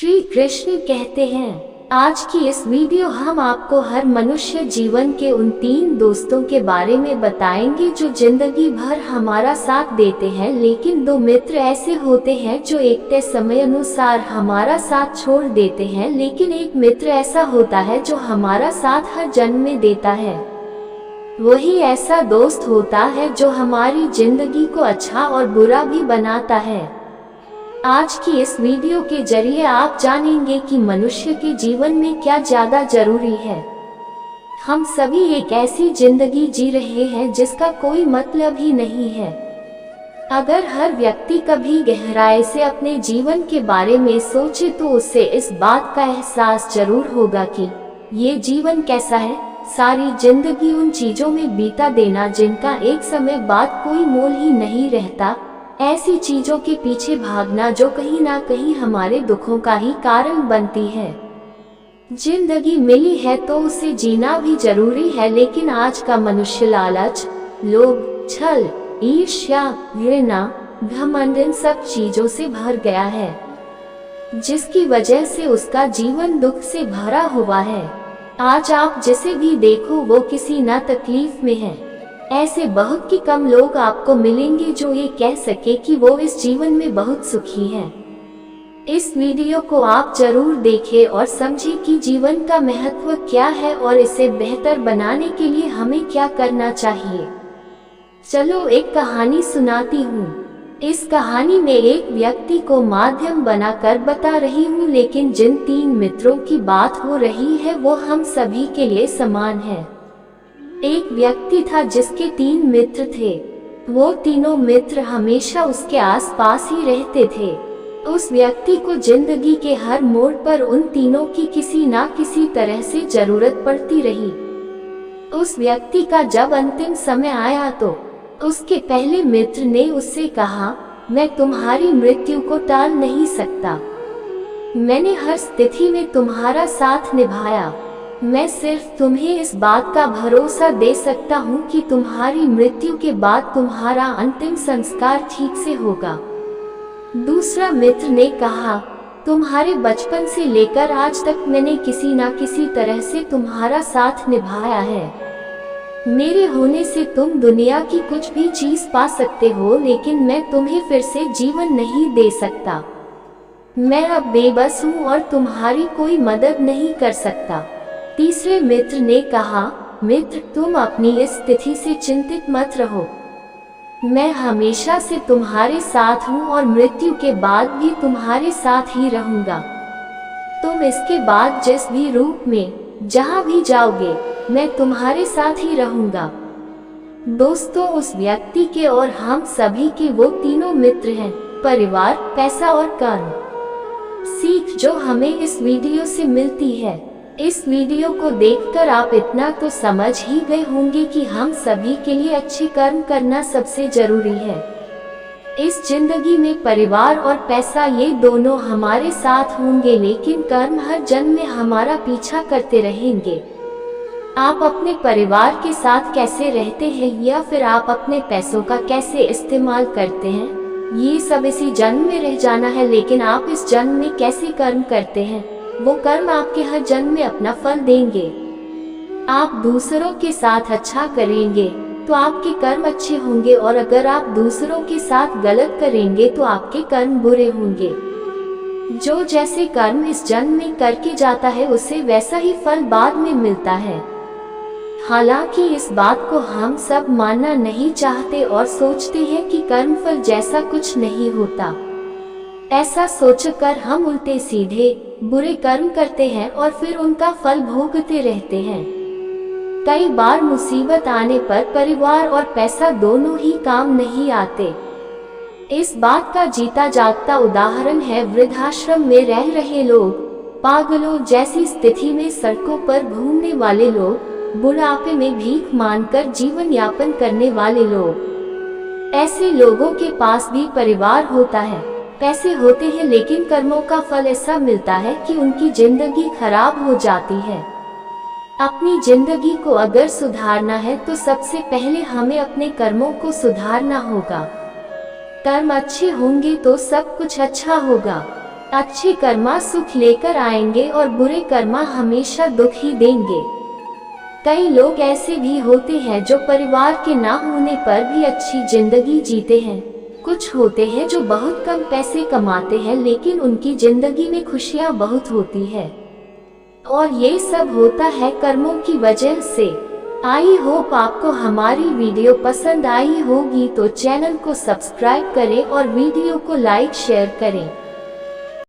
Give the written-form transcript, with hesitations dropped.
श्री कृष्ण कहते हैं, आज की इस वीडियो हम आपको हर मनुष्य जीवन के उन 3 दोस्तों के बारे में बताएंगे जो जिंदगी भर हमारा साथ देते हैं, लेकिन 2 मित्र ऐसे होते हैं जो एक तय समय अनुसार हमारा साथ छोड़ देते हैं, लेकिन एक मित्र ऐसा होता है जो हमारा साथ हर जन्म में देता है। वही ऐसा दोस्त होता है जो हमारी जिंदगी को अच्छा और बुरा भी बनाता है। आज की इस वीडियो के जरिए आप जानेंगे कि मनुष्य के जीवन में क्या ज्यादा जरूरी है। हम सभी एक ऐसी जिंदगी जी रहे हैं जिसका कोई मतलब ही नहीं है। अगर हर व्यक्ति कभी गहराई से अपने जीवन के बारे में सोचे तो उसे इस बात का एहसास जरूर होगा कि ये जीवन कैसा है। सारी जिंदगी उन चीजों में बीता देना जिनका एक समय बाद कोई मोल ही नहीं रहता, ऐसी चीजों के पीछे भागना जो कहीं ना कहीं हमारे दुखों का ही कारण बनती है। जिंदगी मिली है तो उसे जीना भी जरूरी है, लेकिन आज का मनुष्य लालच, लोभ, छल, ईर्ष्या, घृणा, घमंड इन सब चीजों से भर गया है, जिसकी वजह से उसका जीवन दुख से भरा हुआ है। आज आप जिसे भी देखो वो किसी ना तकलीफ में है। ऐसे बहुत ही कम लोग आपको मिलेंगे जो ये कह सके कि वो इस जीवन में बहुत सुखी हैं। इस वीडियो को आप जरूर देखें और समझें कि जीवन का महत्व क्या है और इसे बेहतर बनाने के लिए हमें क्या करना चाहिए। चलो एक कहानी सुनाती हूँ। इस कहानी में एक व्यक्ति को माध्यम बनाकर बता रही हूँ, लेकिन जिन 3 मित्रों की बात हो रही है वो हम सभी के लिए समान है। एक व्यक्ति था जिसके 3 मित्र थे। वो तीनों मित्र हमेशा उसके आसपास ही रहते थे। उस व्यक्ति को जिंदगी के हर मोड़ पर उन तीनों की किसी ना किसी तरह से जरूरत पड़ती रही। उस व्यक्ति का जब अंतिम समय आया तो उसके पहले मित्र ने उससे कहा, मैं तुम्हारी मृत्यु को टाल नहीं सकता। मैंने हर स्थिति में तुम्हारा साथ निभाया। मैं सिर्फ तुम्हें इस बात का भरोसा दे सकता हूँ कि तुम्हारी मृत्यु के बाद तुम्हारा अंतिम संस्कार ठीक से होगा। दूसरा मित्र ने कहा, तुम्हारे बचपन से लेकर आज तक मैंने किसी ना किसी तरह से तुम्हारा साथ निभाया है। मेरे होने से तुम दुनिया की कुछ भी चीज पा सकते हो, लेकिन मैं तुम्हें फिर से जीवन नहीं दे सकता। मैं अब बेबस हूँ और तुम्हारी कोई मदद नहीं कर सकता। तीसरे मित्र ने कहा, मित्र तुम अपनी इस स्थिति से चिंतित मत रहो। मैं हमेशा से तुम्हारे साथ हूँ और मृत्यु के बाद भी तुम्हारे साथ ही रहूंगा। तुम इसके बाद जिस भी रूप में जहाँ भी जाओगे मैं तुम्हारे साथ ही रहूंगा। दोस्तों, उस व्यक्ति के और हम सभी के वो तीनों मित्र हैं, परिवार, पैसा और कर्म। सीख जो हमें इस वीडियो से मिलती है, इस वीडियो को देखकर आप इतना तो समझ ही गए होंगे कि हम सभी के लिए अच्छे कर्म करना सबसे जरूरी है। इस जिंदगी में परिवार और पैसा ये दोनों हमारे साथ होंगे, लेकिन कर्म हर जन्म में हमारा पीछा करते रहेंगे। आप अपने परिवार के साथ कैसे रहते हैं या फिर आप अपने पैसों का कैसे इस्तेमाल करते हैं, ये सब इसी जन्म में रह जाना है, लेकिन आप इस जन्म में कैसे कर्म करते हैं वो कर्म आपके हर जन्म में अपना फल देंगे। आप दूसरों के साथ अच्छा करेंगे तो आपके कर्म अच्छे होंगे, और अगर आप दूसरों के साथ गलत करेंगे तो आपके कर्म बुरे होंगे। जो जैसे कर्म इस जन्म में करके जाता है उसे वैसा ही फल बाद में मिलता है। हालांकि इस बात को हम सब मानना नहीं चाहते और सोचते हैं कि कर्मफल जैसा कुछ नहीं होता। ऐसा सोचकर हम उल्टे सीधे बुरे कर्म करते हैं और फिर उनका फल भोगते रहते हैं। कई बार मुसीबत आने पर परिवार और पैसा दोनों ही काम नहीं आते। इस बात का जीता जागता उदाहरण है वृद्धाश्रम में रह रहे लोग, पागलों जैसी स्थिति में सड़कों पर घूमने वाले लोग, बुढ़ापे में भीख मांगकर जीवन यापन करने वाले लोग। ऐसे लोगों के पास भी परिवार होता है, पैसे होते हैं, लेकिन कर्मों का फल ऐसा मिलता है कि उनकी जिंदगी खराब हो जाती है। अपनी जिंदगी को अगर सुधारना है तो सबसे पहले हमें अपने कर्मों को सुधारना होगा। कर्म अच्छे होंगे तो सब कुछ अच्छा होगा। अच्छे कर्मा सुख लेकर आएंगे और बुरे कर्मा हमेशा दुख ही देंगे। कई लोग ऐसे भी होते हैं जो परिवार के ना होने पर भी अच्छी जिंदगी जीते हैं। कुछ होते हैं जो बहुत कम पैसे कमाते हैं लेकिन उनकी जिंदगी में खुशियाँ बहुत होती है, और ये सब होता है कर्मों की वजह से। आई होप आपको हमारी वीडियो पसंद आई होगी, तो चैनल को सब्सक्राइब करें और वीडियो को लाइक शेयर करें।